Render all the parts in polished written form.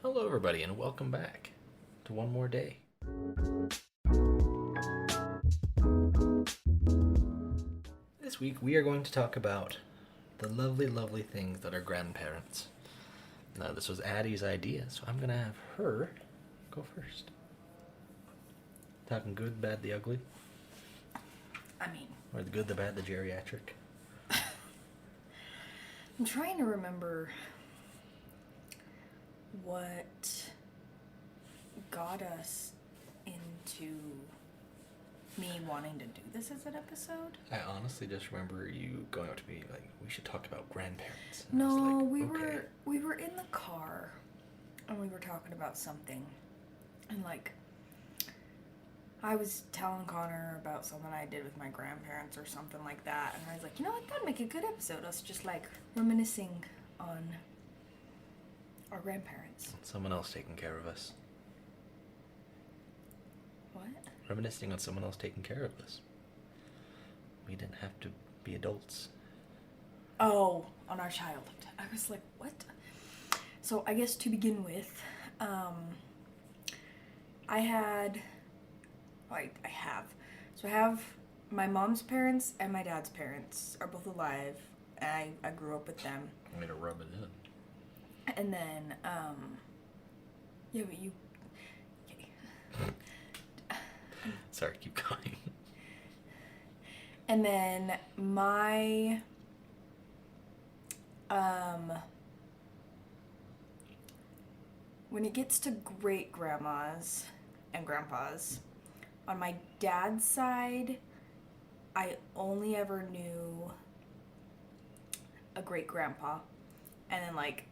Hello, everybody, and welcome back to One More Day. This week, we are going to talk about the lovely, lovely things that are grandparents. Now, this was Addi's idea, so I'm going to have her go first. Talking good, bad, the ugly? Or the good, the bad, the geriatric? I'm trying to remember what got us into me wanting to do this as an episode. I honestly just remember you going up to me like, we should talk about grandparents. And I No, was like, we okay. were in the car and we were talking about something, and like I was telling Connor about something I did with my grandparents or something like that, and I was like, you know what, that'd make a good episode, us just like reminiscing on our grandparents. Someone else taking care of us. What? Reminiscing on someone else taking care of us. We didn't have to be adults. Oh, on our childhood. I was like, what? So I guess to begin with, I have my mom's parents and my dad's parents are both alive, and I grew up with them. I'm gonna rub it in. And then, yeah, but you, okay. Sorry, keep going. And then my, when it gets to great grandmas and grandpas, on my dad's side, I only ever knew a great grandpa, and then like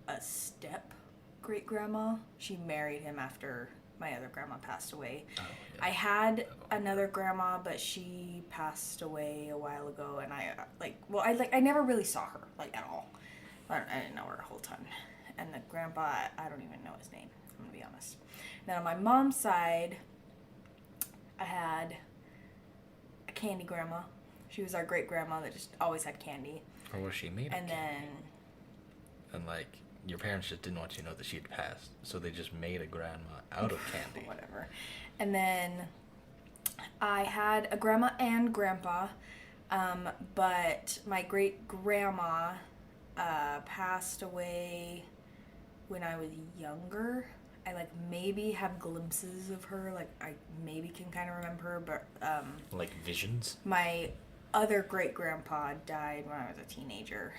a step great grandma. She married him after my other grandma passed away. Oh, yeah. I had another grandma, but she passed away a while ago, and I never really saw her like at all. I didn't know her a whole ton. And the grandpa, I don't even know his name, I'm gonna be honest. Now on my mom's side, I had a candy grandma. She was our great grandma that just always had candy. Or was she made of And candy? And like, your parents just didn't want you to know that she'd passed, so they just made a grandma out of candy. Whatever. And then I had a grandma and grandpa, but my great grandma passed away when I was younger. I like maybe have glimpses of her, like I maybe can kind of remember her, but like visions? my other great grandpa died when I was a teenager,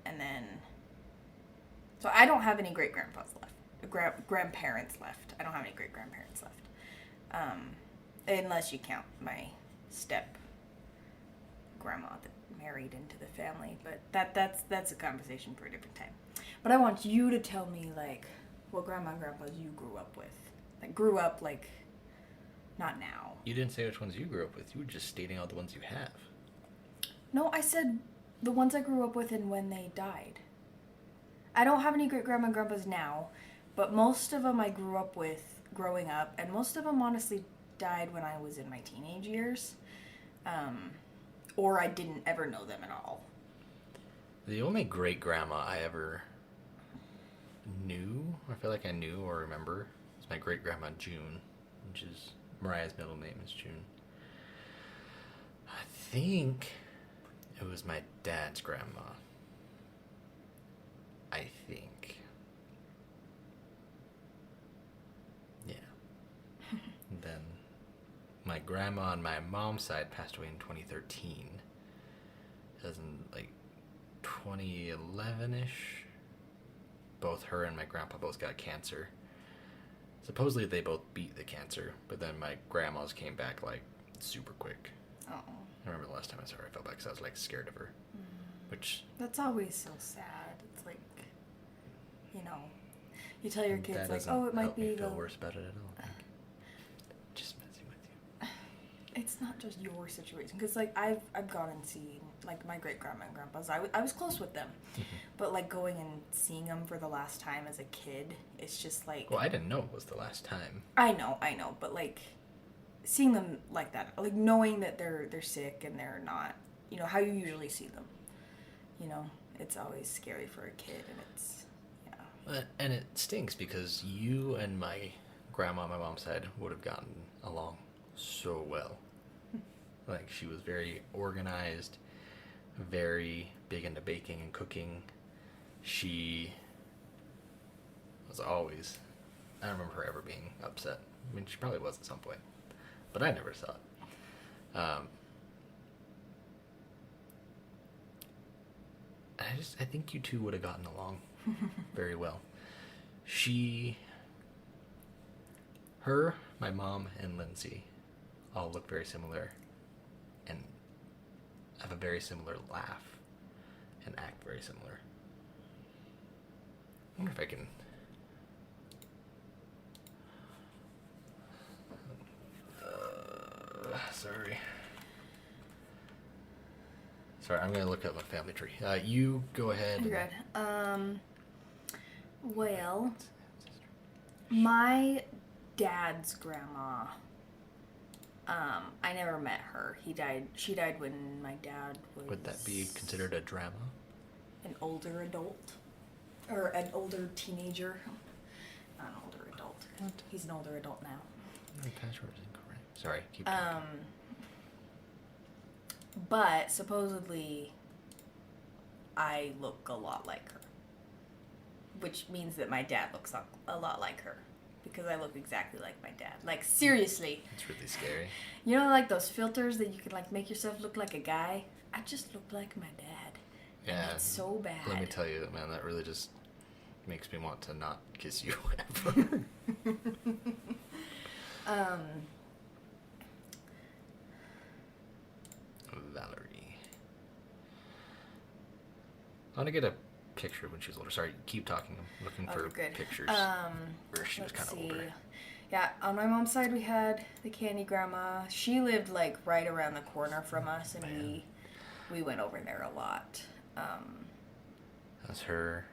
and then so I don't have any great grandpas left, grandparents left. I don't have any great grandparents left, unless you count my step grandma that married into the family. But that's a conversation for a different time. But I want you to tell me like what grandma and grandpas you grew up with, like not now. You didn't say which ones you grew up with. You were just stating all the ones you have. No, I said the ones I grew up with and when they died. I don't have any great grandma and grandpas now, but most of them I grew up with growing up, and most of them honestly died when I was in my teenage years, or I didn't ever know them at all. The only great grandma I ever knew, or I feel like I knew or remember, is my great grandma June, which is Mariah's middle name is June. I think it was my dad's grandma. I think. Yeah. And then my grandma on my mom's side passed away in 2013. As in, like, 2011-ish. Both her and my grandpa both got cancer. Supposedly they both beat the cancer, but then my grandma's came back, like, super quick. Oh. I remember the last time I saw her, I felt bad because I was, like, scared of her. Which... That's always so sad. It's like, you know, you tell your kids, like, oh, it might be me feel worse about it at all. Just messing with you. It's not just your situation, because like I've gone and seen like my great grandma and grandpas. I was close with them, but like going and seeing them for the last time as a kid, it's just like. Well, I didn't know it was the last time. I know, but like seeing them like that, like knowing that they're sick and they're not, you know, how you usually see them, you know, it's always scary for a kid, and it's And it stinks because you and my grandma on my mom's side would have gotten along so well. Like, she was very organized, very big into baking and cooking. She was always, I don't remember her ever being upset. I mean, she probably was at some point, but I never saw it. I think you two would have gotten along very well. My mom, and Lyndsie all look very similar and have a very similar laugh and act very similar. I wonder if I can... Sorry, I'm going to look up my family tree. You go ahead. You're good. Well, my dad's grandma, I never met her. She died when my dad was... Would that be considered a drama? An older adult. Or an older teenager. Not an older adult. What? He's an older adult now. My password is incorrect. Sorry, keep talking. But supposedly, I look a lot like her. Which means that my dad looks a lot like her. Because I look exactly like my dad. Like, seriously. It's really scary. You know, like those filters that you can, like, make yourself look like a guy? I just look like my dad. Yeah. And it's so bad. Let me tell you, man, that really just makes me want to not kiss you ever. Valerie. I want to get a picture when she was older. Sorry, keep talking. I'm looking for pictures where she was kind of older. Yeah, on my mom's side we had the Candy Grandma. She lived like right around the corner from us, and we went over there a lot. That's her.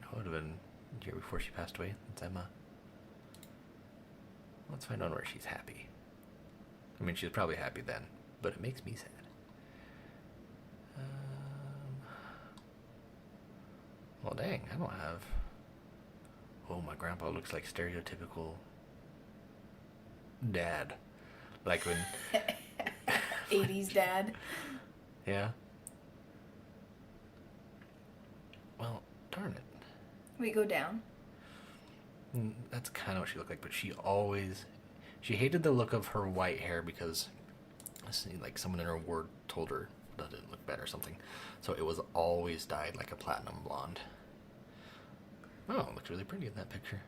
No, it would have been the year before she passed away. That's Emma. Let's find out where she's happy. I mean, she was probably happy then, but it makes me sad. Well, dang, I don't have... Oh, my grandpa looks like stereotypical dad. Like when... 80s dad? Yeah. Well, darn it. We go down. That's kind of what she looked like, but she hated the look of her white hair because, like, someone in her ward told her that it looked bad or something. So it was always dyed like a platinum blonde. Oh, it looks really pretty in that picture.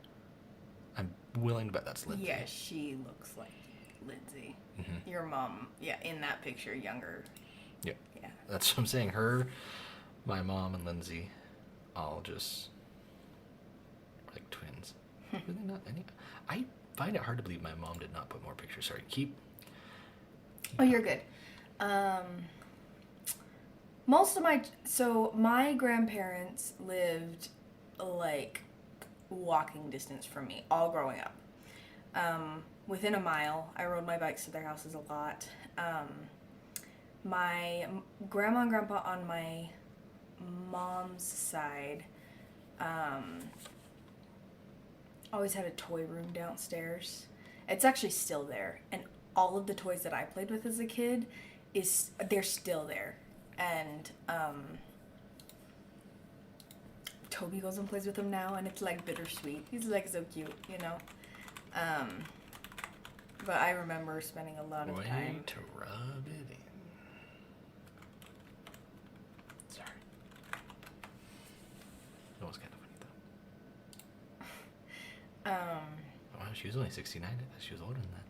I'm willing to bet that's Lyndsie. Yeah, she looks like Lyndsie. Mm-hmm. Your mom, yeah, in that picture, younger. Yeah. Yeah. That's what I'm saying. Her, my mom, and Lyndsie all just like twins. Really not any... I find it hard to believe my mom did not put more pictures. Sorry, keep Oh, you're good. My grandparents lived like walking distance from me all growing up. Within a mile. I rode my bikes to their houses a lot. My grandma and grandpa on my mom's side always had a toy room downstairs. It's actually still there, and all of the toys that I played with as a kid they're still there. And Toby goes and plays with them now, and it's like bittersweet. He's like so cute, you know. But I remember spending a lot of time. Way to rub it in. Sorry. That was kind of funny though. Wow, she was only 69. I thought she was older than that.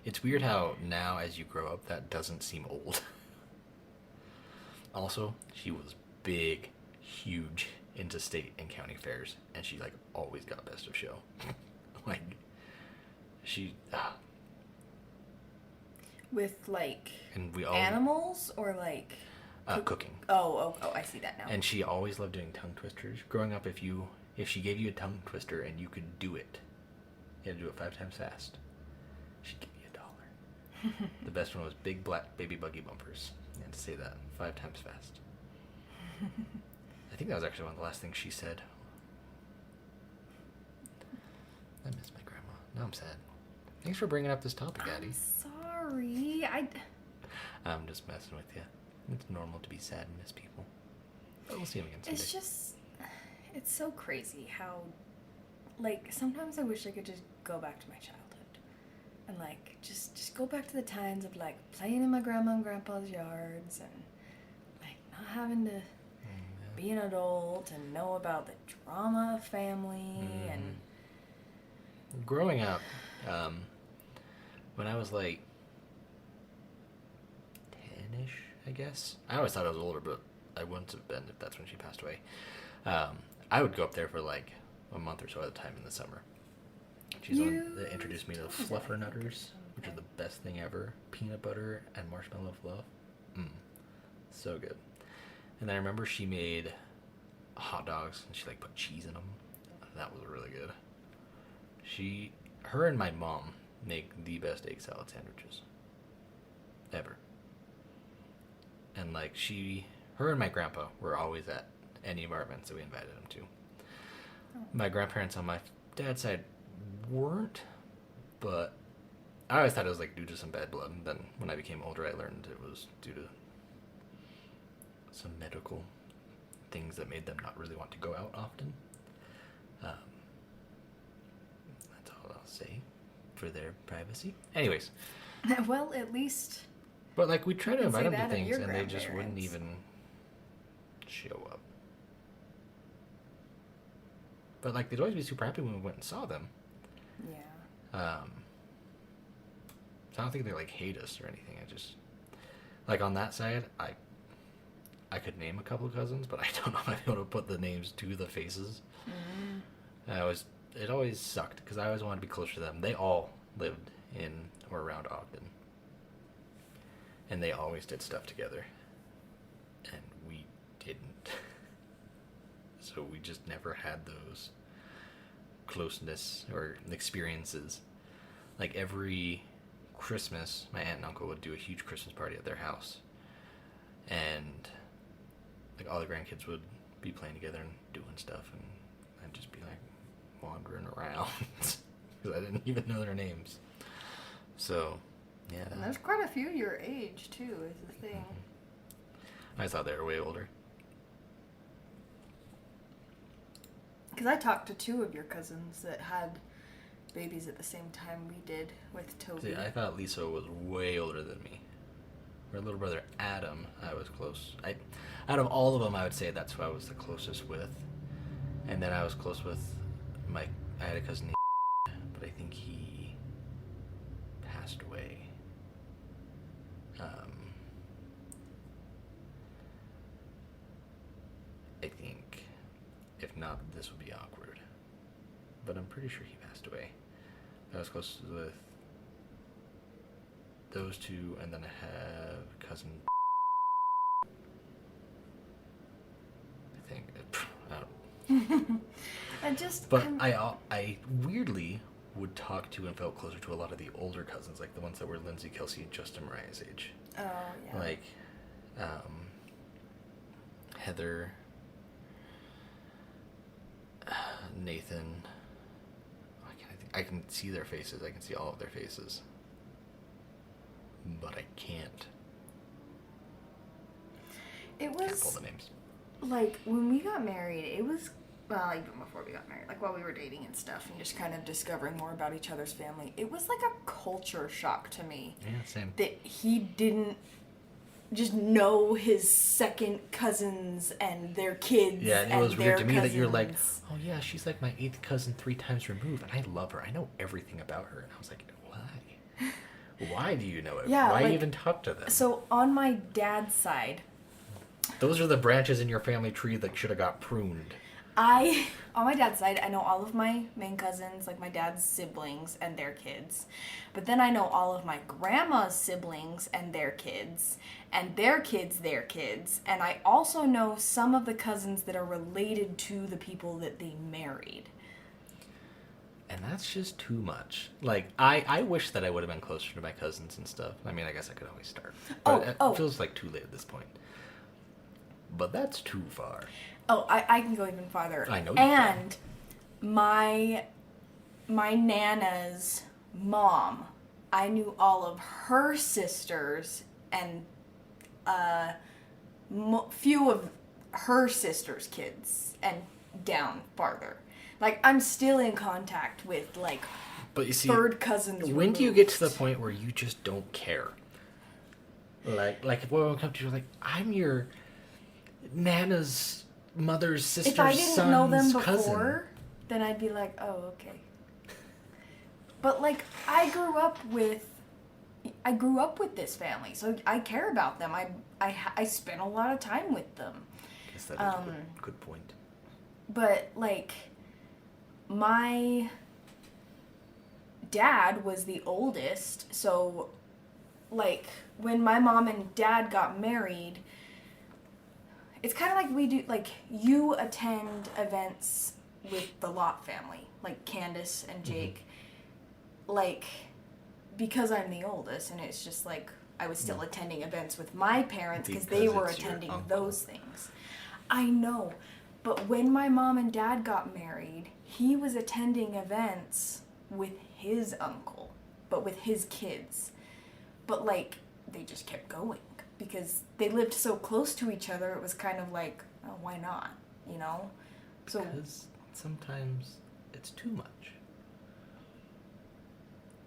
It's weird how now, as you grow up, that doesn't seem old. Also, she was big, huge into state and county fairs, and she like always got best of show. Like, she with like and we animals or like cooking. Oh, I see that now. And she always loved doing tongue twisters. Growing up, if she gave you a tongue twister and you could do it, you had to do it 5 times fast, she'd give you $1. The best one was big black baby buggy bumpers. You had to say that 5 times fast. I think that was actually one of the last things she said. I miss my grandma. Now I'm sad. Thanks for bringing up this topic, Addi. I'm sorry. I'm just messing with you. It's normal to be sad and miss people. But we'll see them again someday. It's just, it's so crazy how, like, sometimes I wish I could just go back to my childhood. And, like, just go back to the times of, like, playing in my grandma and grandpa's yards and, like, not having to be an adult and know about the drama of family and... Growing up, when I was, like, 10-ish, I guess. I always thought I was older, but I wouldn't have been if that's when she passed away. I would go up there for, like, a month or so at a time in the summer. She's the one that introduced me to fluffernutters, which are the best thing ever. Peanut butter and marshmallow fluff. So good. And I remember she made hot dogs, and she, like, put cheese in them. That was really good. Her and my mom make the best egg salad sandwiches ever. And, like, her and my grandpa were always at any of our events that we invited them to. My grandparents on my dad's side weren't, but I always thought it was, like, due to some bad blood. And then when I became older, I learned it was due to some medical things that made them not really want to go out often. That's all I'll say for their privacy. Anyways. Well, at least... But, like, we try to invite them to things, your and they just wouldn't grandparents. even show up. But, like, they'd always be super happy when we went and saw them. Yeah. So I don't think they, like, hate us or anything. I just... Like, on that side, I could name a couple of cousins, but I don't know if I'd be able to put the names to the faces. It always sucked, because I always wanted to be closer to them. They all lived in or around Ogden. And they always did stuff together. And we didn't. So we just never had those closeness or experiences. Like, every Christmas, my aunt and uncle would do a huge Christmas party at their house. And, like, all the grandkids would be playing together and doing stuff. And I'd just be, like, wandering around. Because I didn't even know their names. So... yeah. And there's quite a few your age, too, is the thing. I thought they were way older. Because I talked to two of your cousins that had babies at the same time we did with Toby. See, I thought Lisa was way older than me. Her little brother Adam, I was close. Out of all of them, I would say that's who I was the closest with. And then I was close with I had a cousin named but I think he passed away. I think, if not, this would be awkward. But I'm pretty sure he passed away. I was close with those two, and then I have a cousin. I think. I weirdly would talk to and felt closer to a lot of the older cousins, like the ones that were Lyndsie, Kelsey, and Justin Mariah's age. Oh, yeah. Like, Heather, Nathan. I can see their faces. I can see all of their faces. But I can't. It Can't was, pull the names. like, when we got married, it was, well, even before we got married, like, while we were dating and stuff, and just kind of discovering more about each other's family, it was like a culture shock to me. Yeah, same. That he didn't just know his second cousins and their kids. Yeah, it was weird to me that you're like, cousins. oh yeah, she's like my 8th cousin 3 times removed, and I love her. I know everything about her. And I was like, why? Why do you know it? Yeah, Why like, even talk to them? So on my dad's side, Those are the branches in your family tree that should have got pruned. on my dad's side, I know all of my main cousins, like my dad's siblings and their kids. But then I know all of my grandma's siblings and their kids, and their kids, their kids. And I also know some of the cousins that are related to the people that they married. And that's just too much. Like, I wish that I would have been closer to my cousins and stuff. I mean, I guess I could always start. But it feels like too late at this point. But that's too far. Oh, I can go even farther. I know you and my Nana's mom, I knew all of her sisters and few of her sister's kids and down farther. Like, I'm still in contact with, like, But you see, third cousins. when do you get to the point where you just don't care? Like if one comes to you, like, I'm your Nana's mother's sister's If I didn't son's know them before, cousin. then I'd be like, oh, okay. But, like, I grew up with this family, so I care about them. I spent a lot of time with them. I guess that is a good point. But, like, my dad was the oldest, so, like, when my mom and dad got married, it's kind of like we do, like, you attend events with the Lott family, like Candace and Jake, like, because I'm the oldest, and it's just like I was still attending events with my parents because they were attending those things. I know, but when my mom and dad got married, he was attending events with his uncle, but with his kids. But, like, they just kept going because they lived so close to each other. It was kind of like, oh, why not, you know? So Because sometimes it's too much.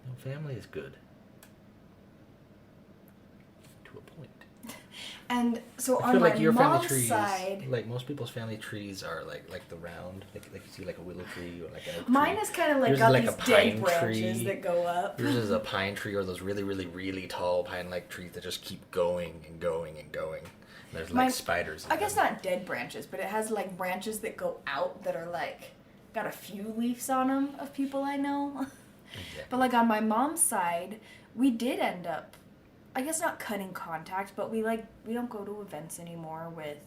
You know, family is good. To a point. and so I on feel my like your family mom's trees, side, like most people's family trees are like the round, like you see like a willow tree or like an oak mine tree. is kind of like Yours got is like these a dead pine branches tree. that go up. Yours is a pine tree or those really, really, really tall pine-like trees that just keep going and going and going. And there's like Mine- spiders. I guess not dead branches, but it has like branches that go out that are like got a few leaves on them of people I know. Exactly. But like on my mom's side, we did end up, I guess not cutting contact, but we don't go to events anymore with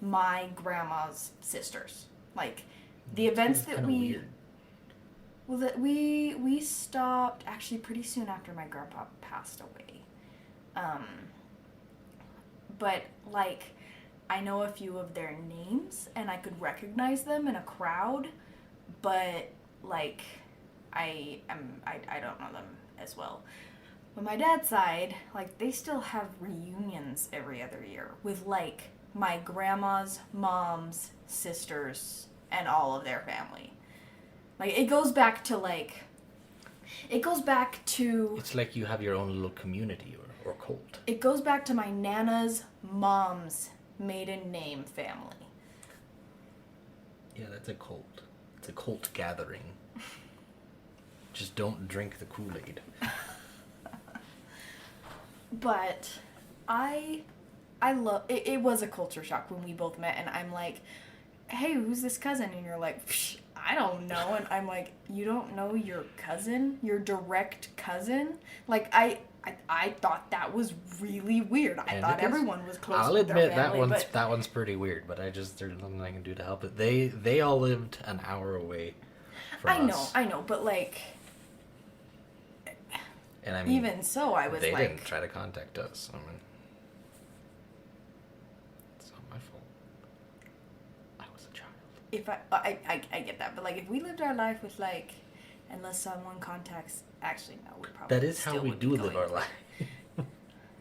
my grandma's sisters. Like the events It's that kinda we weird. well that we stopped actually pretty soon after my grandpa passed away. But like I know a few of their names and I could recognize them in a crowd, but like I don't know them as well. But my dad's side, like they still have reunions every other year with like my grandma's mom's sisters and all of their family. Like it goes back to It's like you have your own little community or cult. it goes back to my Nana's mom's maiden name family. Yeah, that's a cult. It's a cult gathering. Just don't drink the Kool-Aid. But I love it. It was a culture shock when we both met, and I'm like, "Hey, who's this cousin?" And you're like, Psh, "I don't know." And I'm like, "You don't know your cousin, your direct cousin?" Like I thought that was really weird. I thought everyone was close. I'll with admit their family, that one's pretty weird, but there's nothing I can do to help it. They all lived an hour away from us. I know, but like, And I mean, even so, I was they like, didn't try to contact us. I mean, it's not my fault. I was a child. if I get that, but like if we lived our life with like, unless someone contacts, actually no, we probably That is how still we would be do live going our life.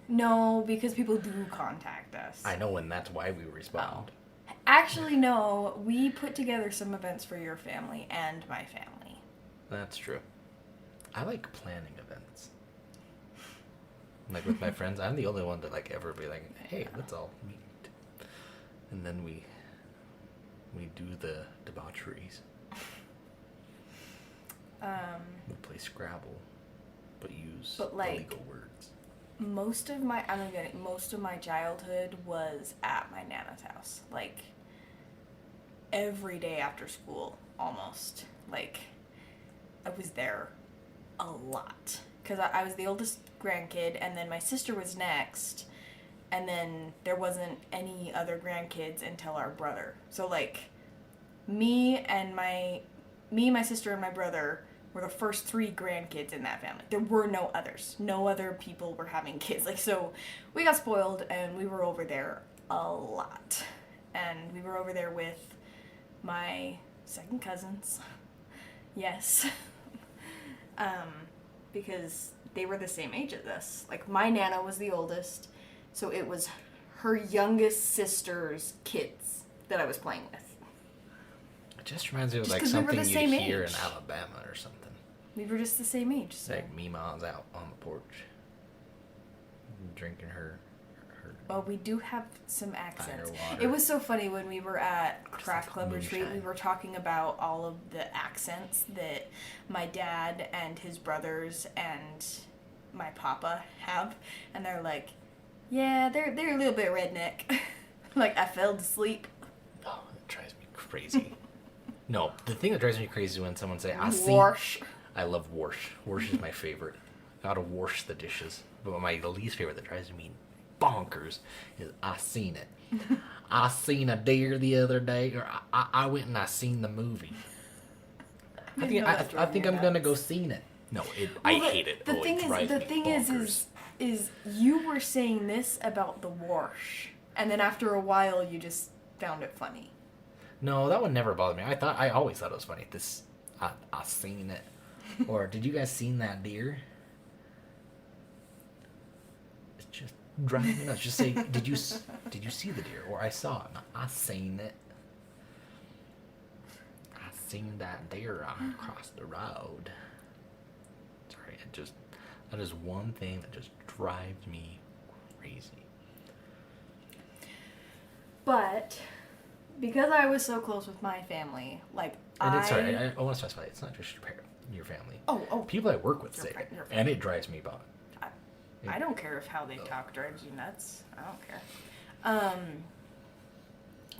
No, because people do contact us. I know, and that's why we respond. Actually, no, we put together some events for your family and my family. That's true. I like planning events. Like with my friends, I'm the only one that like ever be like, "Hey, let's all meet," and then we do the debaucheries. We play Scrabble, but use like, illegal words. Most of my childhood was at my Nana's house. Like every day after school, almost. Like I was there a lot because I was the oldest grandkid, and then my sister was next, and then there wasn't any other grandkids until our brother. So like me, my sister, and my brother were the first 3 grandkids in that family. There were no others. No other people were having kids. Like, so we got spoiled and we were over there a lot. and we were over there with my second cousins. Yes. Because they were the same age as us. Like, my Nana was the oldest, so it was her youngest sister's kids that I was playing with. It just reminds me of Just like 'cause we were something the you'd same hear age. in Alabama or something. We were just the same age. It's So. like Meemaw's out on the porch, drinking her Well, we do have some accents. water. It was so funny when we were at Craft Club Retreat. Moonshine. We were talking about all of the accents that my dad and his brothers and my papa have, and they're like, "Yeah, they're a little bit redneck." Like, I fell asleep. Oh, it drives me crazy. No, the thing that drives me crazy is when someone say, "I see." Wash. I love wash. Wash is my favorite. Gotta wash the dishes. But my least favorite that drives me bonkers is "I seen it." I seen a deer the other day, or I went and I seen the movie. I think I'm gonna go seen it. No, I hate it. The thing is you were saying this about the wash, and then after a while you just found it funny. No, that one never bothered me. I always thought it was funny. I seen it. Or did you guys seen that deer? It's just driving me nuts. Just say, did you see the deer? Or I saw it. No, I seen it. I seen that deer across the road. Sorry, that is one thing that just drives me crazy. But because I was so close with my family, like, And I want to specify, it's not just your family. Oh. People I work with Your say fa- it, your and it drives me bonkers. I don't care if how they talk drives you nuts. I don't care.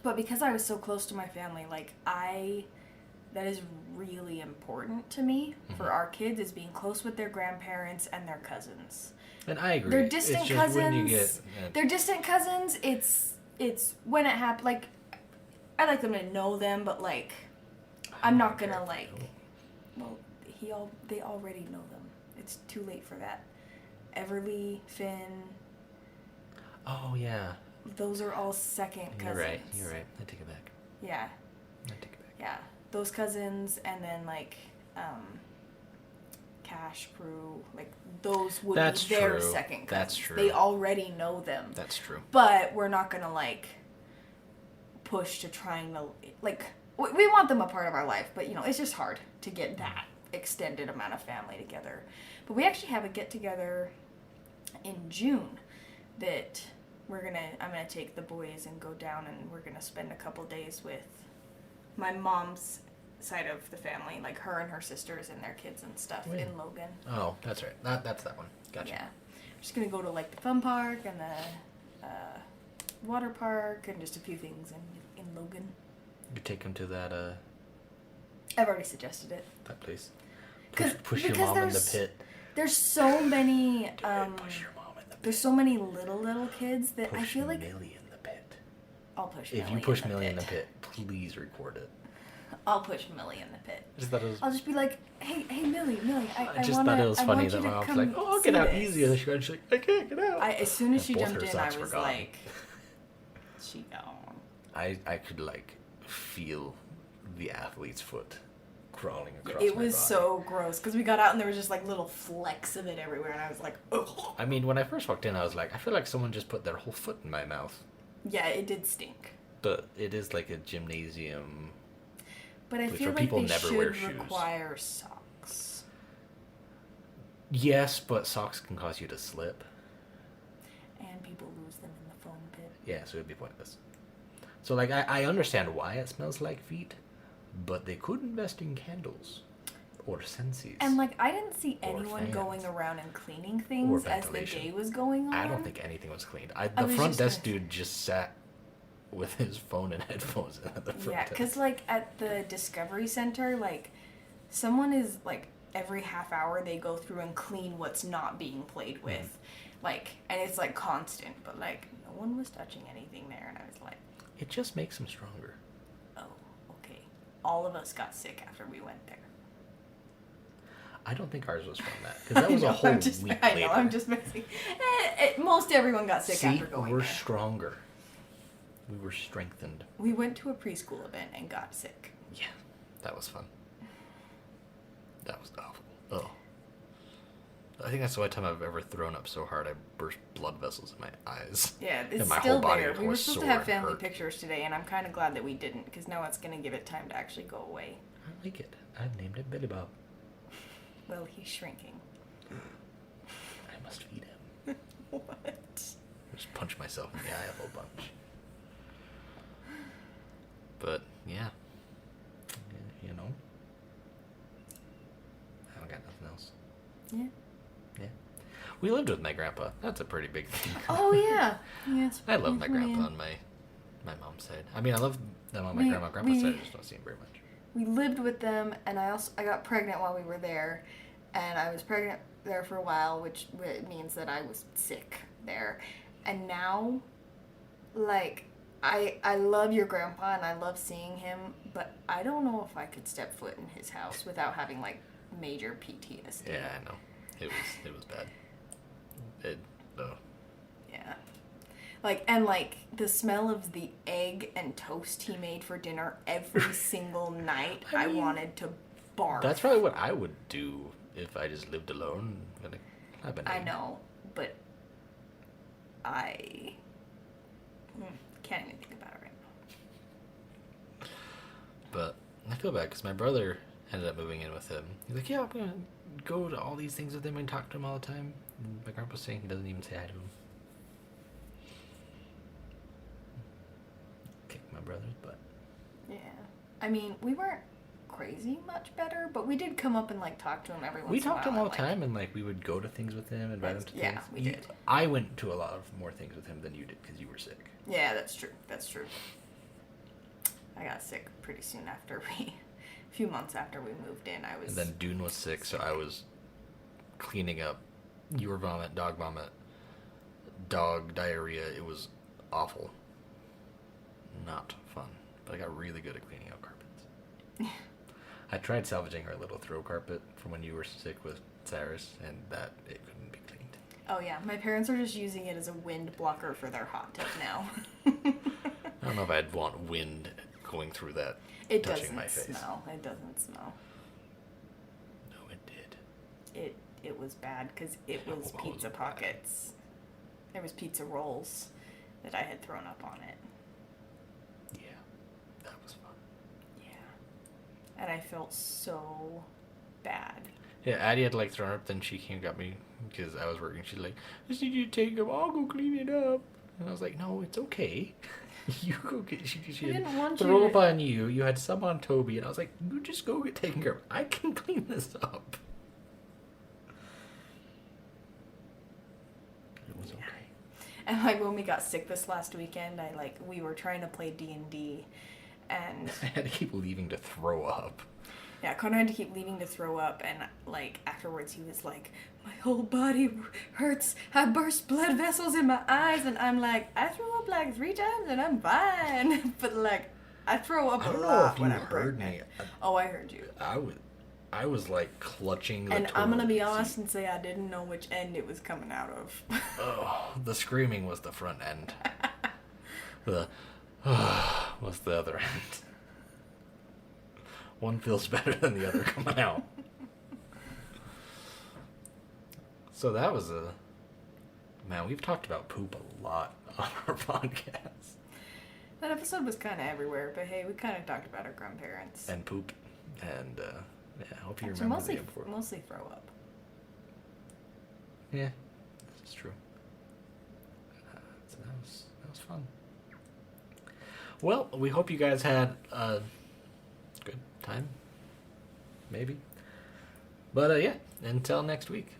But because I was so close to my family, like, that is really important to me for our kids, is being close with their grandparents and their cousins. And I agree. They're distant it's just when you cousins. get, They're distant cousins. It's when it happens. Like, I like them to know them, but like, I'm not gonna like. Well, they already know them. It's too late for that. Everly, Finn. Oh yeah. Those are all second cousins. You're right. I take it back. Yeah. Yeah. Those cousins, and then like, Cash Crew, like, those would That's be their true. second cousins. That's true. They already know them. That's true. But we're not gonna like push to trying to like. We want them a part of our life, but you know, it's just hard to get that extended amount of family together. But we actually have a get together in June that I'm gonna take the boys and go down, and we're gonna spend a couple days with my mom's side of the family, like her and her sisters and their kids and stuff in Logan. Oh, that's right. That's that one. Gotcha. Yeah, we're just gonna go to like the fun park and the water park and just a few things in Logan. You take them to that I've already suggested it. that place. 'Cause- Push your because mom in the there's- pit. There's so many. Push your mom in the pit. There's so many little kids that I Push feel like Millie in the pit. I'll push. If Millie you push in the Millie in the pit. pit, please record it. I'll push Millie in the pit. I just thought it was. I'll just be like, hey, Millie, I just thought it was funny that my mom was like, "Oh, I'll get out easy," and she's like, "I can't get out." As soon as And she both jumped her in, I socks were was gone. like, she gone. I could like feel the athlete's foot crawling across It my was body. so gross because we got out and there was just like little flecks of it everywhere, and I was like, ugh. I mean, when I first walked in, I was like, I feel like someone just put their whole foot in my mouth. Yeah, it did stink. But it is like a gymnasium. But I Which feel are like people they never should wear shoes. require socks. Yes, but socks can cause you to slip. And people lose them in the foam pit. Yeah, so it would be pointless. So, like, I understand why it smells like feet, but they could invest in candles or senses. And like, I didn't see Or anyone fans. going around and cleaning things as the ventilation. day was going on. I don't think anything was cleaned. I The was front just desk gonna- dude just sat with his phone and headphones at the front Yeah, desk. because like at the Discovery Center, like someone is like every half hour they go through and clean what's not being played with, like, and it's like constant. But like no one was touching anything there, and I was like, It just makes them stronger. oh, okay. All of us got sick after we went there. I don't think ours was from that, because that was a whole week I later. know, I'm just messing. Most everyone got sick See, after going we're there. stronger. We were strengthened. We went to a preschool event and got sick. Yeah, that was fun. That was awful. Oh. I think that's the only time I've ever thrown up so hard I burst blood vessels in my eyes. Yeah, it's and my still whole body there. We were was supposed to sore have and family hurt. pictures today, and I'm kind of glad that we didn't, because now it's going to give it time to actually go away. I like it. I named it Billy Bob. Well, he's shrinking. I must feed him. What? Just punch myself in the eye a whole bunch. But, yeah. You know. I don't got nothing else. Yeah. Yeah. We lived with my grandpa. That's a pretty big thing. Oh, yeah. Yes. I love my grandpa on my mom's side. I mean, I love them on my grandpa's side. I just don't see him very much. We lived with them, and I got pregnant while we were there, and I was pregnant there for a while, which means that I was sick there. And now, like, I love your grandpa, and I love seeing him, but I don't know if I could step foot in his house without having, like, major PTSD. Yeah, I know. It was bad. Yeah. Like, the smell of the egg and toast he made for dinner every single night, I wanted to barf. That's probably what I would do if I just lived alone. I know, but I can't even think about it right now. But I feel bad because my brother ended up moving in with him. He's like, yeah, I'm going to go to all these things with him and talk to him all the time. And my grandpa's saying he doesn't even say hi to him. Kick my brother's butt. Yeah. I mean, we weren't crazy much better, but we did come up and, like, talk to him every once in a while. We talked to him all the and, time, and, like, we would go to things with him, invite him to things. Yeah, we did. I went to a lot of more things with him than you did because you were sick. Yeah, that's true. That's true. I got sick pretty soon after a few months after we moved in. And then Dune was sick, so I was cleaning up your vomit, dog diarrhea. It was awful. Not fun. But I got really good at cleaning out carpets. I tried salvaging our little throw carpet from when you were sick with Cyrus, and that it couldn't be cleaned. Oh yeah, my parents are just using it as a wind blocker for their hot tub now. I don't know if I'd want wind going through that, touching my face. It doesn't smell. No, it did. It was bad because it was pizza pockets. There was pizza rolls that I had thrown up on it. Yeah, that was fun. Yeah. And I felt so bad. Yeah, Addi had, like, thrown up, then she came and got me because I was working. She's like, I just need you to take them. I'll go clean it up. And I was like, no, it's okay. You go get. She didn't want throw you up on you. You had some on Toby, and I was like, you just go get taken care of. I can clean this up. It was okay. And, like, when we got sick this last weekend, we were trying to play D&D, and I had to keep leaving to throw up. yeah, Connor had to keep leaving to throw up, and, like, afterwards he was like, my whole body hurts. I burst blood vessels in my eyes, and I'm like, I threw up like 3 times, and I'm fine. But, like, I throw up a lot when I'm pregnant. Oh, I heard you. I was like clutching the And toilet I'm gonna be seat. honest and say I didn't know which end it was coming out of. Oh, the screaming was the front end. The was the other end. One feels better than the other coming out. So that was man, we've talked about poop a lot on our podcast. That episode was kind of everywhere, but hey, we kind of talked about our grandparents. And poop. And, yeah, I hope you Actually, remember the day before. mostly throw up. Yeah, this is true. So that was fun. Well, we hope you guys had a good time. Maybe. But, yeah, until next week.